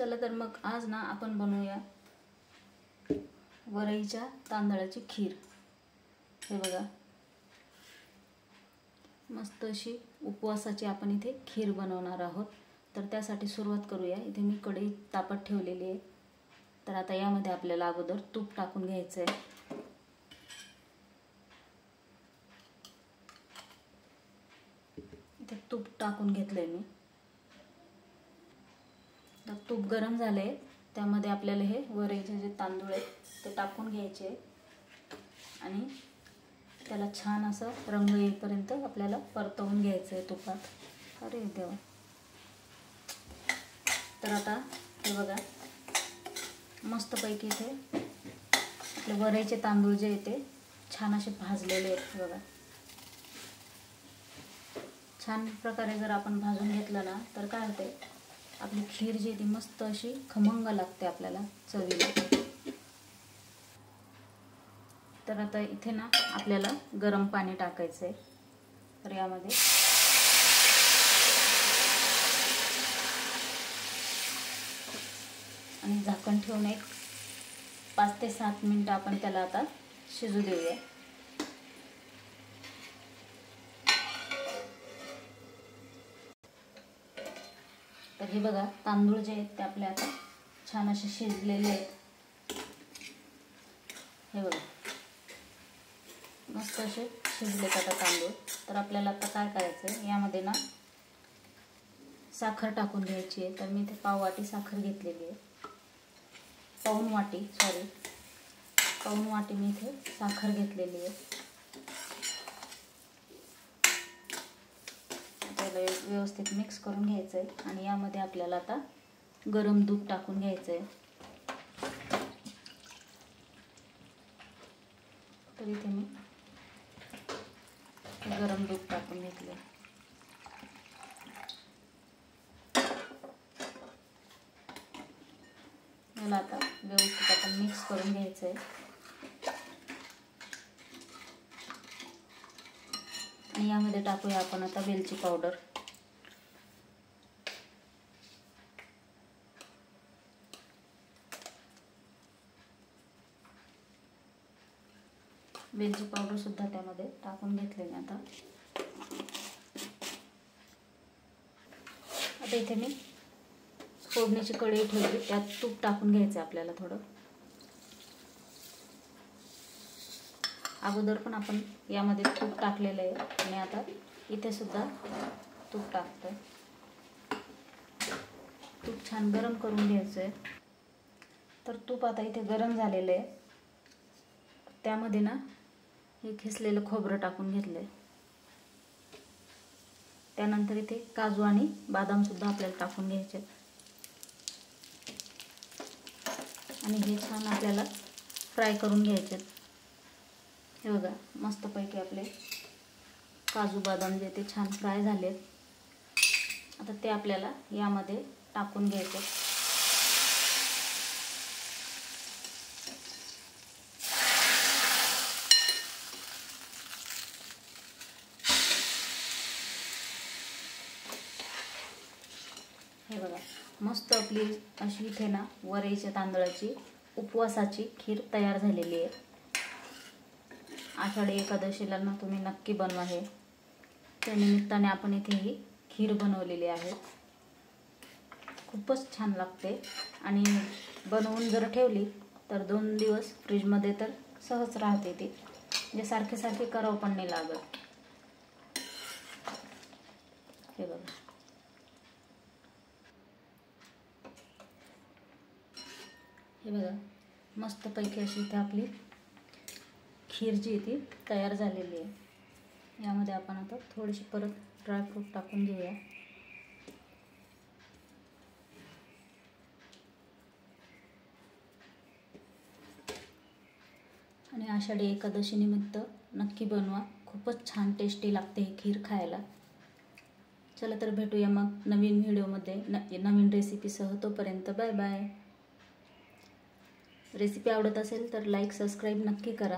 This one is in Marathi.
चला तर मग आज ना आपण बनवूया वरईच्या तांदळाची खीर। हे बघा, मस्त अशी उपवासाची आपण इथे खीर बनवणार आहोत। तर त्यासाठी सुरुवात करूया। इथे मी कढई तापत ठेवलेली आहे। तर आता यामध्ये आपल्याला अगोदर तूप टाकून घ्यायचं आहे। इथे तूप टाकून घेतलंय मी। तर तूप गरम झाले, त्यामध्ये आपल्याला हे वरईचे जे तांदूळ आहेत ते टाकून घ्यायचे आणि त्याला छान असं रंग येईपर्यंत आपल्याला परतवून घ्यायचं आहे तुपात। अरे देवा। तर आता हे बघा, मस्तपैकी इथे आपले वरईचे तांदूळ जे आहेत ते छान असे भाजलेले आहेत। बघा, छान प्रकारे जर आपण भाजून घेतलं ना तर काय होते, आपली खीर जी ती मस्त अशी खमंग लागते आपल्याला चवीला। तर आता इथे ना आपल्याला गरम पाणी टाकायचं आहे। तर यामध्ये आणि झाकण ठेवून एक 5 ते 7 मिनिटं आपण त्याला आता शिजू देऊया। तर हे बघा, तांदूळ जे आहेत ते आपले आता छान असे शिजलेले आहेत। हे बघा, मस्त असे शिजलेत आता तांदूळ। तर आपल्याला आता काय करायचं आहे, यामध्ये ना साखर टाकून घ्यायची आहे। तर मी इथे पाव वाटी साखर घेतलेली आहे। पाऊण वाटी मी इथे साखर घेतलेली आहे। त्याला व्यवस्थित मिक्स करून घ्यायचं आहे आणि यामध्ये आपल्याला आता गरम दूध टाकून घ्यायचं आहे। तर इथे मी गरम दूध टाकून घेतले। याला आता व्यवस्थित आपण मिक्स करून घ्यायचं आहे आणि यामध्ये टाकूया आपण आता वेलची पावडर। वेलची पावडर सुद्धा त्यामध्ये टाकून घेतले मी आता इथे मी फोडणीची कढई ठेवली, त्यात तूप टाकून घ्यायचं आपल्याला थोडं। अगोदर पण आपण यामध्ये तूप टाकलेलं आहे आणि आता इथे सुद्धा तूप टाकतोय। तूप छान गरम करून घ्यायचं आहे। तर तूप आता इथे गरम झालेलं आहे। त्यामध्ये ना हे खिसलेलं खोबरं टाकून घेतलंय। त्यानंतर इथे काजू आणि बदाम सुद्धा आपल्याला टाकून घ्यायचे आणि हे छान आपल्याला फ्राय करून घ्यायचे। हे बघा, मस्तपैकी आपले काजू बदाम जे ते छान फ्राय झालेत। आता ते आपल्याला यामध्ये टाकून घ्यायचे। हे बघा, मस्त आपली अशी इथे ना वरईच्या तांदळाची उपवासाची खीर तयार झालेली आहे। आषाढी एकादशीला ना तुम्ही नक्की बनवा हे। त्या निमित्ताने आपण इथे ही खीर बनवलेली आहे। खूपच छान लागते आणि बनवून जर ठेवली तर 2 दिवस फ्रीजमध्ये तर सहज राहते ती, म्हणजे सारखे सारखे करावं पण नाही लागत। हे बघा, हे बघा, मस्तपैकी अशी इथे आपली खीर जी ती तयार झालेली आहे। यामध्ये आपण आता थोडीशी परत ड्रायफ्रूट टाकून घेऊया। आणि आषाढी एकादशी निमित्त नक्की बनवा, खूपच छान टेस्टी लागते ही खीर खायला। चला तर भेटूया मग नवीन व्हिडिओमध्ये नवीन रेसिपीसह। तोपर्यंत बाय बाय। रेसिपी आवडत असेल तर लाईक सबस्क्राईब नक्की करा।